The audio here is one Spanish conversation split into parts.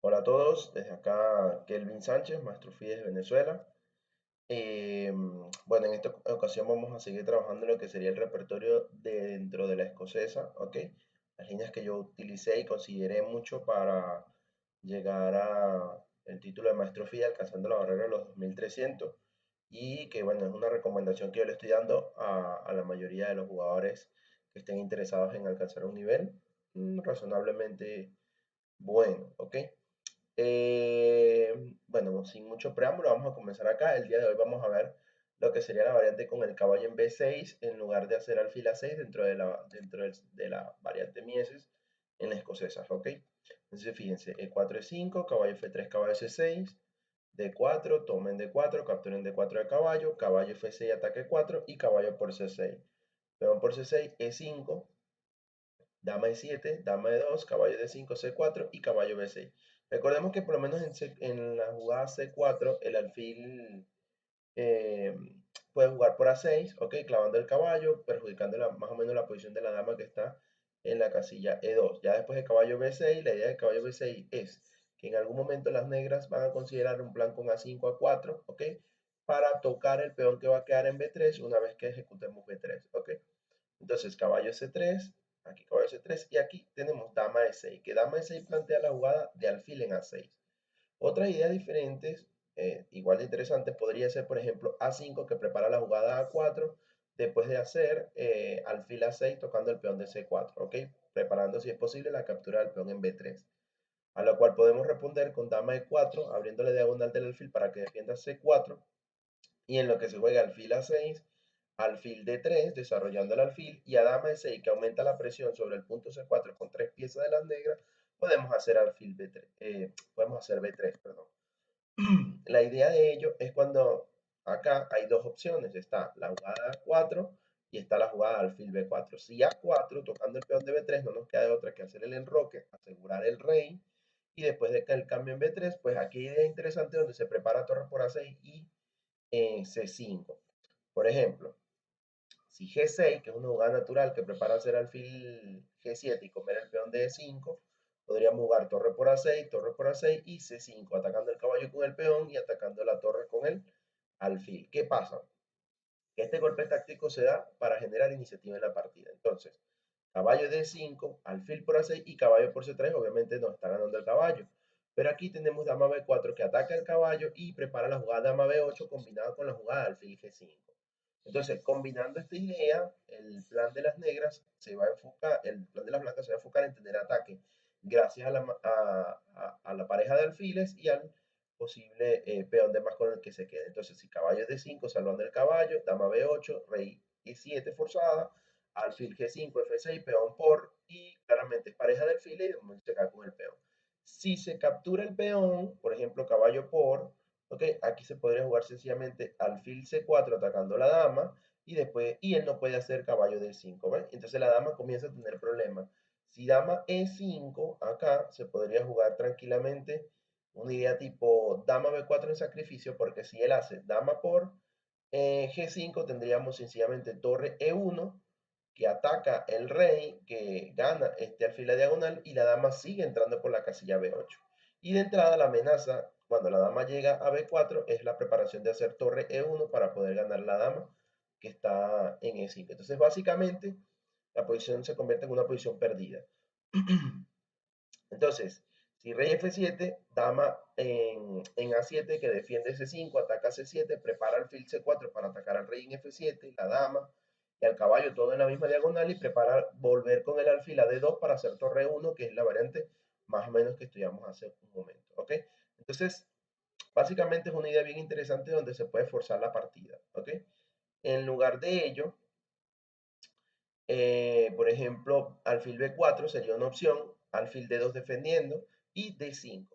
Hola a todos, desde acá Kelvin Sánchez, maestro FI de Venezuela. Bueno, en esta ocasión vamos a seguir trabajando en lo que sería el repertorio dentro de la escocesa, ¿ok? Las líneas que yo utilicé y consideré mucho para llegar a el título de maestro FI alcanzando la barrera de los 2300 y que bueno, es una recomendación que yo le estoy dando a la mayoría de los jugadores que estén interesados en alcanzar un nivel razonablemente bueno, ¿ok? Bueno, sin mucho preámbulo, vamos a comenzar acá. El día de hoy vamos a ver lo que sería la variante con el caballo en B6 en lugar de hacer alfil A6 dentro de la variante Mieses en la escocesa, ¿ok? Entonces fíjense, E4 E5, caballo F3, caballo C6, D4, tomen D4, capturen D4 de caballo, caballo F6, ataque 4 y caballo por C6. Peón por C6, E5, dama E7, dama E2, caballo D5, C4 y caballo B6. Recordemos que por lo menos en la jugada C4 el alfil eh, puede jugar por A6, ¿ok? Clavando el caballo, perjudicando más o menos la posición de la dama que está en la casilla E2. Ya después de caballo B6, la idea del caballo B6 es que en algún momento las negras van a considerar un plan con A5, A4, ¿ok? Para tocar el peón que va a quedar en B3 una vez que ejecutemos B3, ¿ok? Entonces, caballo C3, aquí caballo C3, y aquí tenemos dama E6, que dama E6 plantea la jugada de alfil en A6. Otras ideas diferentes, igual de interesantes, podría ser, por ejemplo, A5, que prepara la jugada A4, después de hacer alfil A6 tocando el peón de C4, ¿ok? Preparando, si es posible, la captura del peón en B3. A lo cual podemos responder con dama E4, abriéndole diagonal del alfil para que defienda C4, y en lo que se juega alfil A6, alfil D3, desarrollando el alfil, y a dama E6, que aumenta la presión sobre el punto C4 con tres piezas de las negras, podemos hacer alfil B3, podemos hacer B3, perdón. La idea de ello es cuando acá hay dos opciones, está la jugada A4 y está la jugada alfil B4. Si A4, tocando el peón de B3, no nos queda de otra que hacer el enroque, asegurar el rey, y después de que el cambio en B3, pues aquí hay idea interesante donde se prepara torre por A6 y C5. Por ejemplo, si G6, que es una jugada natural que prepara hacer alfil G7 y comer el peón de E5, podríamos jugar torre por A6 y C5, atacando el caballo con el peón y atacando la torre con el alfil. ¿Qué pasa? Que este golpe táctico se da para generar iniciativa en la partida. Entonces, caballo D5, alfil por A6 y caballo por C3, obviamente nos está ganando el caballo. Pero aquí tenemos dama B4 que ataca el caballo y prepara la jugada dama B8 combinada con la jugada alfil G5. Entonces, combinando esta idea, el plan de las negras se va a enfocar, el plan de las blancas se va a enfocar en tener ataque gracias a la pareja de alfiles y al posible peón de más con el que se quede. Entonces, si caballo es de 5, salvando el caballo, dama B8, rey E7 forzada, alfil G5, F6, peón por, y claramente es pareja de alfiles y de momento se cae con el peón. Si se captura el peón, por ejemplo, caballo por, ok, aquí se podría jugar sencillamente alfil C4 atacando la dama y después, y él no puede hacer caballo D5, ¿ves? Entonces la dama comienza a tener problemas. Si dama E5, acá se podría jugar tranquilamente una idea tipo dama B4 en sacrificio, porque si él hace dama por G5, tendríamos sencillamente torre E1, que ataca el rey, que gana este alfil a diagonal, y la dama sigue entrando por la casilla B8. Y de entrada la amenaza, cuando la dama llega a B4, es la preparación de hacer torre E1 para poder ganar la dama que está en E5. Entonces, básicamente, la posición se convierte en una posición perdida. Entonces, si rey F7, dama en A7 que defiende C5, ataca C7, prepara alfil C4 para atacar al rey en F7, la dama y al caballo todo en la misma diagonal y prepara volver con el alfil a D2 para hacer torre 1, que es la variante más o menos que estudiamos hace un momento, ¿ok? Entonces, básicamente es una idea bien interesante donde se puede forzar la partida, ¿ok? En lugar de ello, por ejemplo, alfil B4 sería una opción, alfil D2 defendiendo y D5.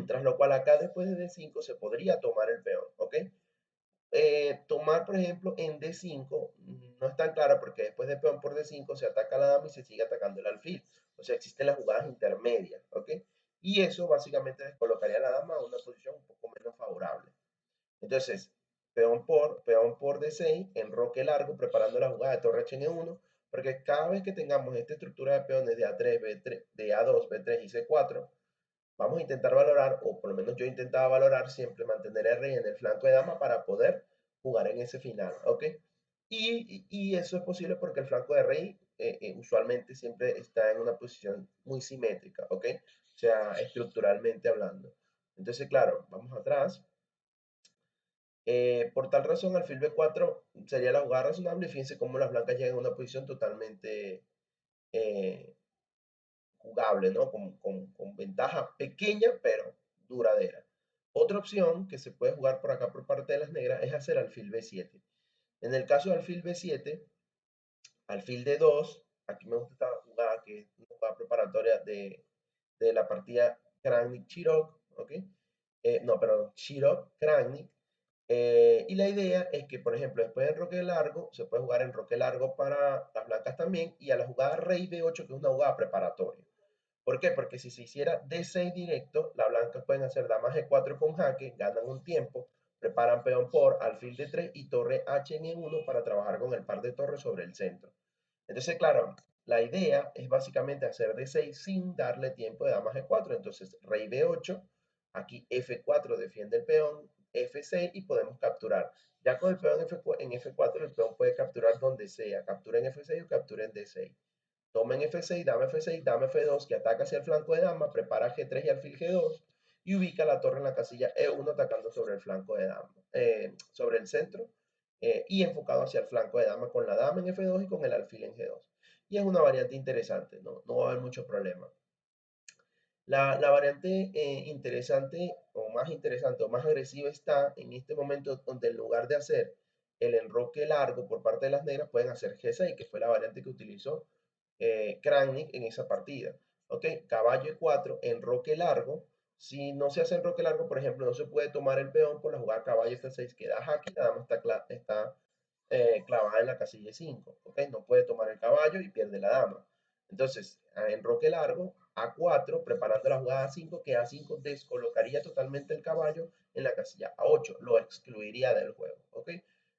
Tras lo cual acá después de D5 se podría tomar el peón, ¿ok? Tomar, por ejemplo, en D5 no es tan claro porque después de peón por D5 se ataca la dama y se sigue atacando el alfil. O sea, existen las jugadas intermedias, ¿ok? Y eso básicamente descolocaría a la dama a una posición un poco menos favorable. Entonces, peón por D6, enroque largo, preparando la jugada de torre H en E1, porque cada vez que tengamos esta estructura de peones de A3, B3, de A2, B3 y C4, vamos a intentar valorar, o por lo menos yo intentaba valorar siempre mantener el rey en el flanco de dama para poder jugar en ese final, ¿ok? Y eso es posible porque el flanco de rey usualmente siempre está en una posición muy simétrica, ¿ok? O sea, estructuralmente hablando. Entonces, claro, vamos atrás. Por tal razón, alfil B4 sería la jugada razonable y fíjense cómo las blancas llegan a una posición totalmente eh, jugable, ¿no? Con ventaja pequeña, pero duradera. Otra opción que se puede jugar por acá por parte de las negras es hacer alfil B7. En el caso de alfil B7, alfil D2, aquí me gusta esta jugada que es una jugada preparatoria de la partida Kranich-Chirov, ¿ok? No, perdón, Chirov-Kranich. Y la idea es que, por ejemplo, después del roque largo, se puede jugar en roque largo para las blancas también, y a la jugada rey B8, que es una jugada preparatoria. ¿Por qué? Porque si se hiciera D6 directo, las blancas pueden hacer dama G4 con jaque, ganan un tiempo, preparan peón por alfil D3 y torre H en E1 para trabajar con el par de torres sobre el centro. Entonces, claro, la idea es básicamente hacer D6 sin darle tiempo de dama G4. Entonces, rey B8, aquí F4 defiende el peón, F6 y podemos capturar. Ya con el peón en F4, el peón puede capturar donde sea, captura en F6 o captura en D6. Toma en F6, dama F2, que ataca hacia el flanco de dama, prepara G3 y alfil G2, y ubica la torre en la casilla E1 atacando sobre el flanco de dama, sobre el centro, y enfocado hacia el flanco de dama con la dama en F2 y con el alfil en G2. Y es una variante interesante, no va a haber mucho problema. La variante interesante o más agresiva está en este momento donde en lugar de hacer el enroque largo por parte de las negras, pueden hacer G6, que fue la variante que utilizó Kranich en esa partida. ¿Ok? Caballo E4, enroque largo. Si no se hace enroque largo, por ejemplo, no se puede tomar el peón por la jugada caballo F6 que da jaque, nada más está clavada en la casilla 5. ¿Ok? No puede tomar el caballo y pierde la dama. Entonces, enroque largo, A4, preparando la jugada A5, que A5 descolocaría totalmente el caballo en la casilla A8, lo excluiría del juego. ¿Ok?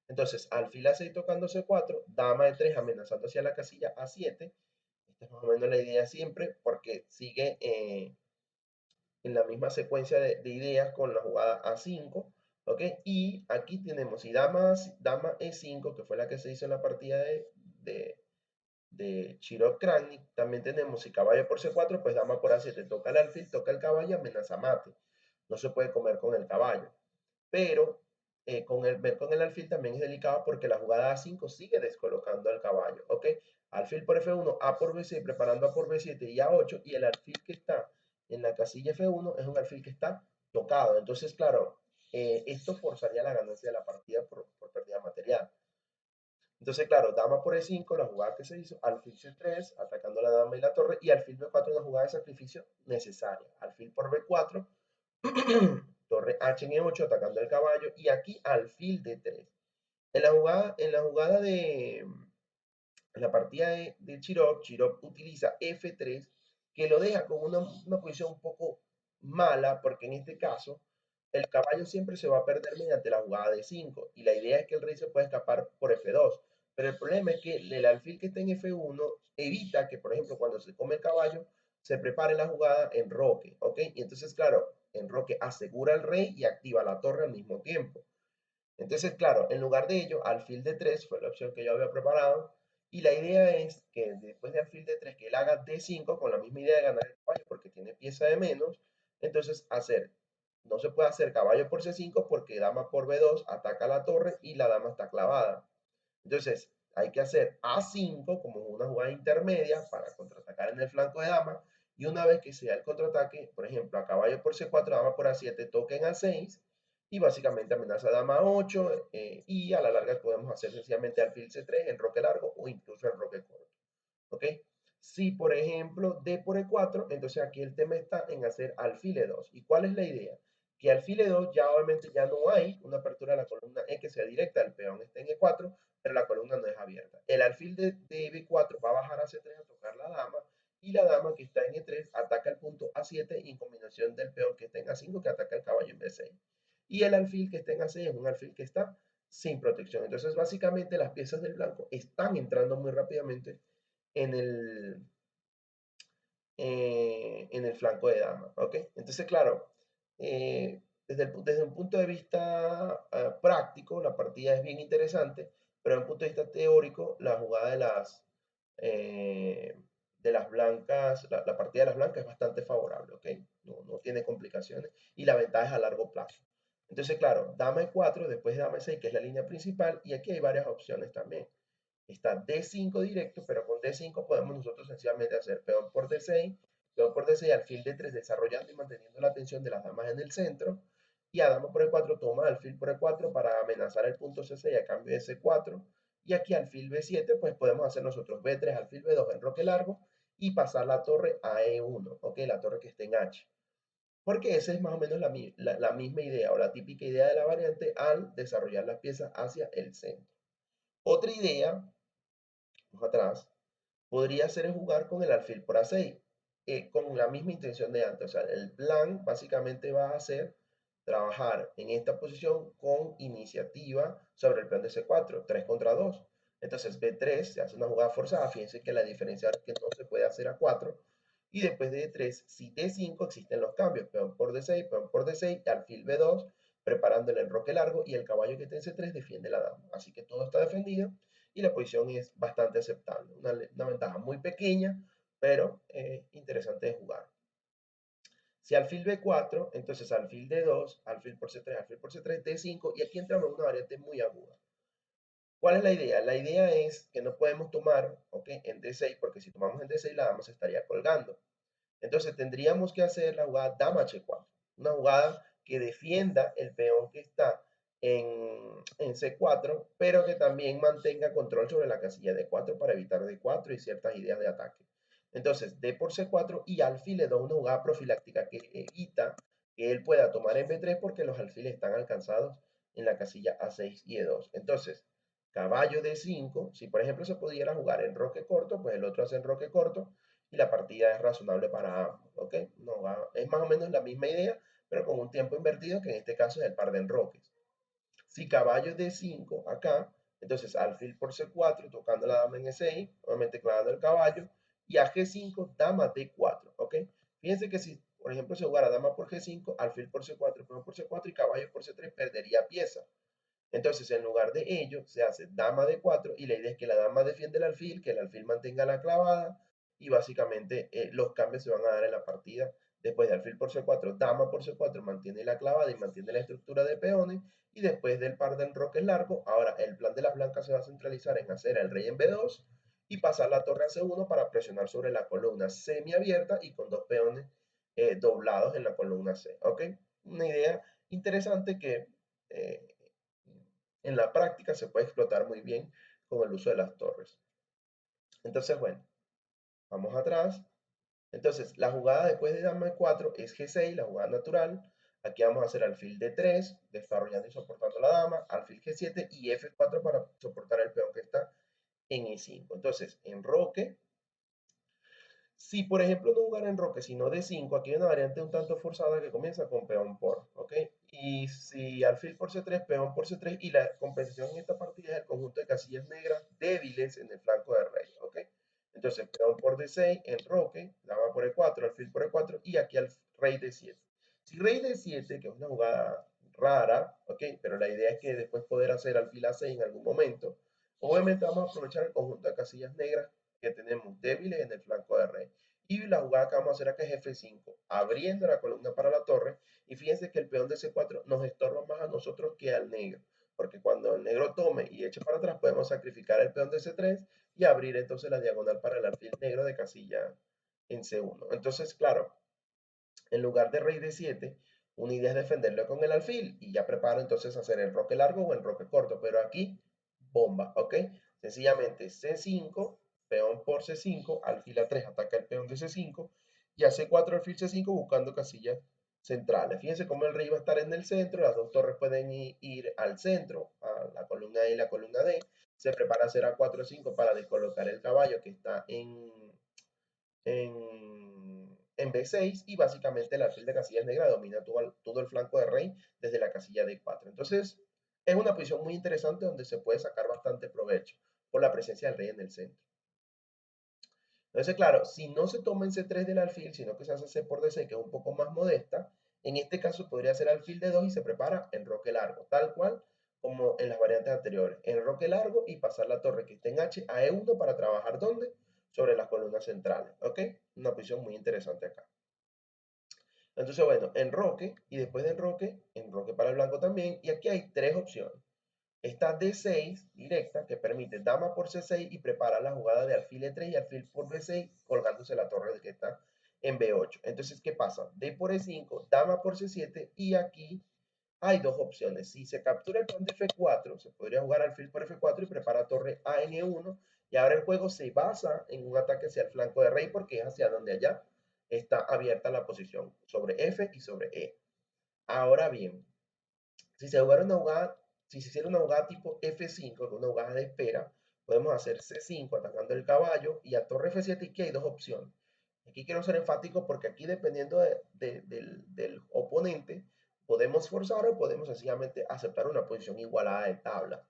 Entonces, alfil A6 tocando C4, dama E3 amenazando hacia la casilla A7. Esta es más o menos la idea siempre, porque sigue en la misma secuencia de ideas con la jugada A5, ¿ok? Y aquí tenemos, y dama E5, que fue la que se hizo en la partida de, de Chirov Kranich, también tenemos, si caballo por C4, pues dama por A7, toca el alfil, toca el caballo, amenaza mate. No se puede comer con el caballo. Pero ver con el alfil también es delicado porque la jugada A5 sigue descolocando al caballo, ¿ok? Alfil por F1, A por B6, preparando A por B7 y A8, y el alfil que está en la casilla F1 es un alfil que está tocado. Entonces, claro, esto forzaría la ganancia de la partida por pérdida material. Entonces, claro, dama por E5, la jugada que se hizo, alfil C3, atacando la dama y la torre, y alfil B4, una jugada de sacrificio necesaria. Alfil por B4, torre H en E8, atacando el caballo, y aquí alfil D3. En la jugada en la partida de Chirov, Chirov utiliza F3, que lo deja con una posición un poco mala, porque en este caso el caballo siempre se va a perder mediante la jugada de 5, y la idea es que el rey se pueda escapar por F2. Pero el problema es que el alfil que está en F1 evita que, por ejemplo, cuando se come el caballo, se prepare la jugada en roque, ¿ok? Y entonces, claro, en roque asegura al rey y activa la torre al mismo tiempo. Entonces, claro, en lugar de ello, alfil de 3 fue la opción que yo había preparado. Y la idea es que después de alfil de 3 que él haga D5 con la misma idea de ganar el caballo porque tiene pieza de menos. Entonces, no se puede hacer caballo por C5 porque dama por B2 ataca la torre y la dama está clavada. Entonces, hay que hacer A5 como una jugada intermedia para contraatacar en el flanco de dama. Y una vez que sea el contraataque, por ejemplo, a caballo por C4, dama por A7, toca en A6 y básicamente amenaza dama 8 y a la larga podemos hacer sencillamente alfil C3 en roque largo o incluso en roque corto. ¿Ok? Si por ejemplo D por E4, entonces aquí el tema está en hacer alfil E2. ¿Y cuál es la idea? Que alfil E2 ya obviamente ya no hay una apertura de la columna E que sea directa, el peón está en E4, pero la columna no es abierta. El alfil de B4 va a bajar a C3 a tocar la dama y la dama que está en E3 ataca el punto A7 en combinación del peón que está en A5 que ataca el caballo en B6. Y el alfil que está en A6 es un alfil que está sin protección. Entonces básicamente las piezas del blanco están entrando muy rápidamente en el, en el flanco de dama, ¿ok? Entonces, claro, desde un punto de vista práctico, la partida es bien interesante, pero desde un punto de vista teórico, la jugada eh, de las blancas, la partida de las blancas es bastante favorable, ¿ok? No tiene complicaciones y la ventaja es a largo plazo. Entonces, claro, dama e4, después de dama e6, que es la línea principal, y aquí hay varias opciones también. Está D5 directo, pero con D5 podemos nosotros sencillamente hacer peón por D6, alfil D3, desarrollando y manteniendo la atención de las damas en el centro, y a dama por E4 toma alfil por E4 para amenazar el punto C6 a cambio de C4, y aquí alfil B7, pues podemos hacer nosotros B3, alfil B2 en roque largo, y pasar la torre a E1, ¿ok? La torre que esté en H. Porque esa es más o menos la misma idea o la típica idea de la variante al desarrollar las piezas hacia el centro. Otra idea, vamos atrás, podría ser jugar con el alfil por A6, con la misma intención de antes. O sea, el plan básicamente va a ser trabajar en esta posición con iniciativa sobre el peón de C4, 3 contra 2. Entonces B3 se hace una jugada forzada, fíjense que la diferencia es que no se puede hacer a 4. Y después de D3, si D5 existen los cambios, peón por D6, alfil B2, preparando el enroque largo y el caballo que está en C3 defiende la dama. Así que todo está defendido y la posición es bastante aceptable. Una ventaja muy pequeña, pero interesante de jugar. Si alfil B4, entonces alfil D2, alfil por C3, alfil por C3, D5, y aquí entramos en una variante muy aguda. ¿Cuál es la idea? La idea es que no podemos tomar, ¿ok? En D6, porque si tomamos en D6 la dama se estaría colgando. Entonces tendríamos que hacer la jugada dama H4, una jugada que defienda el peón que está en C4, pero que también mantenga control sobre la casilla D4 para evitar D4 y ciertas ideas de ataque. Entonces, D por C4 y alfil le da una jugada profiláctica que evita que él pueda tomar en B3 porque los alfiles están alcanzados en la casilla A6 y E2. Entonces, caballo D5, si por ejemplo se pudiera jugar en roque corto, pues el otro hace en roque corto y la partida es razonable para ambos, ¿ok? No va, es más o menos la misma idea, pero con un tiempo invertido, que en este caso es el par de enroques. Si caballo D5 acá, entonces alfil por C4, tocando la dama en E6, obviamente clavando el caballo, y a G5, dama D4, ¿ok? Fíjense que si, por ejemplo, se jugara dama por G5, alfil por C4, peón por C4 y caballo por C3, perdería pieza. Entonces, en lugar de ello, se hace dama de 4 y la idea es que la dama defiende el alfil, que el alfil mantenga la clavada y básicamente los cambios se van a dar en la partida. Después de alfil por C4, dama por C4 mantiene la clavada y mantiene la estructura de peones y después del par de enroques largo, ahora el plan de las blancas se va a centralizar en hacer el rey en B2 y pasar la torre a C1 para presionar sobre la columna semiabierta y con dos peones doblados en la columna C. ¿Ok? Una idea interesante que eh, en la práctica se puede explotar muy bien con el uso de las torres. Entonces, bueno, vamos atrás. Entonces, la jugada después de dama e4 es G6, la jugada natural. Aquí vamos a hacer alfil D3, desarrollando y soportando la dama, alfil G7 y F4 para soportar el peón que está en E5. Entonces, enroque. Si, por ejemplo, no jugar en roque, sino de 5, aquí hay una variante un tanto forzada que comienza con peón por, ¿ok? Y si alfil por C3, peón por C3, y la compensación en esta partida es el conjunto de casillas negras débiles en el flanco de rey, ¿ok? Entonces, peón por D6, en roque, dama por E4, alfil por E4, y aquí al rey D7. Si rey D7, que es una jugada rara, ¿ok? Pero la idea es que después poder hacer alfil A6 en algún momento, obviamente vamos a aprovechar el conjunto de casillas negras que tenemos débiles en el flanco de rey. Y la jugada que vamos a hacer acá es F5, abriendo la columna para la torre. Y fíjense que el peón de C4 nos estorba más a nosotros que al negro. Porque cuando el negro tome y eche para atrás, podemos sacrificar el peón de C3 y abrir entonces la diagonal para el alfil negro de casilla en C1. Entonces, claro, en lugar de rey D7, una idea es defenderlo con el alfil y ya preparo entonces hacer el roque largo o el roque corto, pero aquí bomba, ¿ok? Sencillamente C5, peón por C5, alfil A3 ataca el peón de C5 y a C4 alfil C5 buscando casillas centrales. Fíjense cómo el rey va a estar en el centro, las dos torres pueden ir al centro, a la columna E y la columna D. Se prepara a hacer A4-5 para descolocar el caballo que está en B6 y básicamente el alfil de casillas negra domina todo el flanco de rey desde la casilla D4. Entonces es una posición muy interesante donde se puede sacar bastante provecho por la presencia del rey en el centro. Entonces, claro, si no se toma en C3 del alfil, sino que se hace C por D6, que es un poco más modesta, en este caso podría ser alfil de 2 y se prepara enroque largo, tal cual como en las variantes anteriores. Enroque largo y pasar la torre que esté en H a E1 para trabajar ¿dónde? Sobre las columnas centrales, ¿ok? Una posición muy interesante acá. Entonces, bueno, enroque y después de enroque, enroque para el blanco también. Y aquí hay tres opciones. Está D6 directa que permite dama por C6 y prepara la jugada de alfil E3 y alfil por B6 colgándose la torre que está en B8. Entonces, ¿qué pasa? D por E5, dama por C7 y aquí hay dos opciones. Si se captura el peón de F4, se podría jugar alfil por F4 y prepara torre a N1 y ahora el juego se basa en un ataque hacia el flanco de rey porque es hacia donde allá está abierta la posición sobre F y sobre E. Ahora bien, si se jugara una jugada, si se hiciera una jugada tipo F5, una jugada de espera, podemos hacer C5 atacando el caballo y a torre F7 y aquí hay dos opciones. Aquí quiero ser enfático porque aquí dependiendo del oponente, podemos forzar o podemos sencillamente aceptar una posición igualada de tabla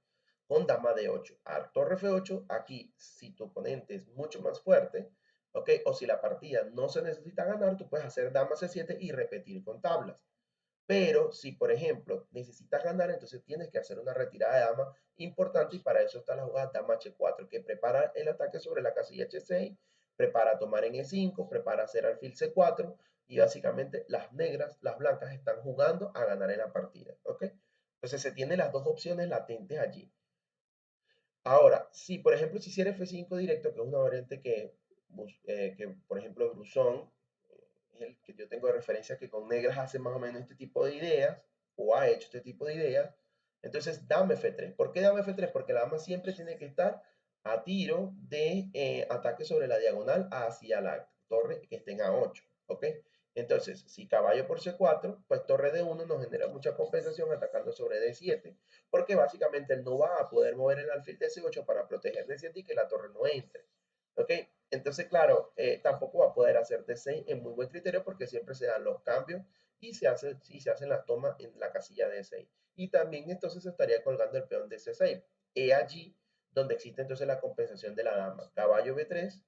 con dama de 8. A torre F8, aquí si tu oponente es mucho más fuerte, ¿ok? O si la partida no se necesita ganar, tú puedes hacer dama C7 y repetir con tablas. Pero si, por ejemplo, necesitas ganar, entonces tienes que hacer una retirada de dama importante y para eso está la jugada dama H4, que prepara el ataque sobre la casilla H6, prepara tomar en E5, prepara hacer alfil C4 y básicamente las negras, las blancas están jugando a ganar en la partida, ¿ok? Entonces se tienen las dos opciones latentes allí. Ahora, si por ejemplo si hiciera F5 directo, que es una variante que por ejemplo Brusón es el que yo tengo de referencia que con negras hace más o menos este tipo de ideas, o ha hecho este tipo de ideas. Entonces, dame F3. ¿Por qué dame F3? Porque la dama siempre tiene que estar a tiro de ataque sobre la diagonal hacia la torre que estén a 8. ¿Ok? Entonces, si caballo por C4, pues torre D1 nos genera mucha compensación atacando sobre D7, porque básicamente él no va a poder mover el alfil de C8 para proteger D7 y que la torre no entre. ¿Ok? Entonces, claro, tampoco va a poder hacer D6 en muy buen criterio porque siempre se dan los cambios y se hacen las tomas en la casilla D6. Y también entonces se estaría colgando el peón de C6. He allí donde existe entonces la compensación de la dama. Caballo B3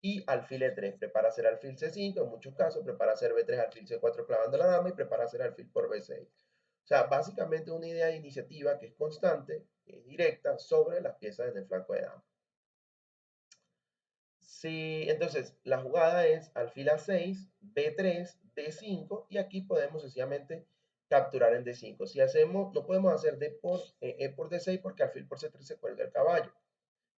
y alfil E3. Prepara hacer alfil C5, en muchos casos prepara hacer B3, alfil C4 clavando la dama y prepara hacer alfil por B6. O sea, básicamente una idea de iniciativa que es constante, que es directa sobre las piezas en el flanco de dama. Sí, entonces la jugada es alfil A6, B3, D5 y aquí podemos sencillamente capturar en D5. Si hacemos, no podemos hacer E por D6 porque alfil por C3 se cuelga el caballo.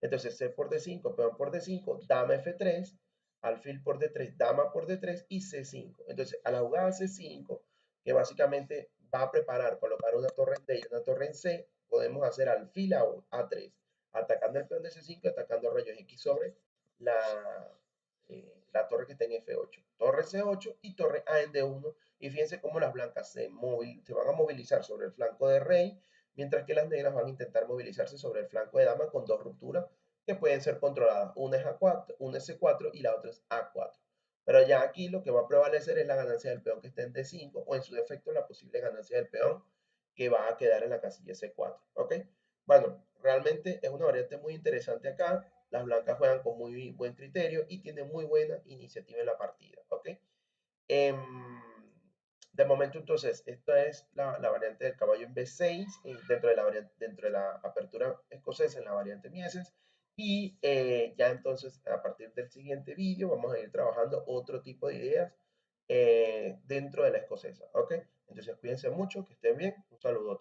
Entonces C por D5, peón por D5, dama F3, alfil por D3, dama por D3 y C5. Entonces a la jugada C5, que básicamente va a preparar, colocar una torre en D y una torre en C, podemos hacer alfil a A3, atacando el peón de C5, atacando rayos X sobre la, la torre que está en F8. Torre C8 y torre A en D1. Y fíjense cómo las blancas se van a movilizar sobre el flanco de rey, mientras que las negras van a intentar movilizarse sobre el flanco de dama con dos rupturas que pueden ser controladas. Una es A4, una es C4 y la otra es A4. Pero ya aquí lo que va a prevalecer es la ganancia del peón que está en D5 o en su defecto la posible ganancia del peón que va a quedar en la casilla C4. ¿Ok? Bueno, realmente es una variante muy interesante acá. Las blancas juegan con muy buen criterio y tienen muy buena iniciativa en la partida. ¿Ok? Em, de momento, entonces, esta es la variante del caballo en B6 dentro de la apertura escocesa en la variante Mieses. Y ya entonces, a partir del siguiente vídeo, vamos a ir trabajando otro tipo de ideas dentro de la escocesa. ¿Ok? Entonces, cuídense mucho, que estén bien. Un saludo.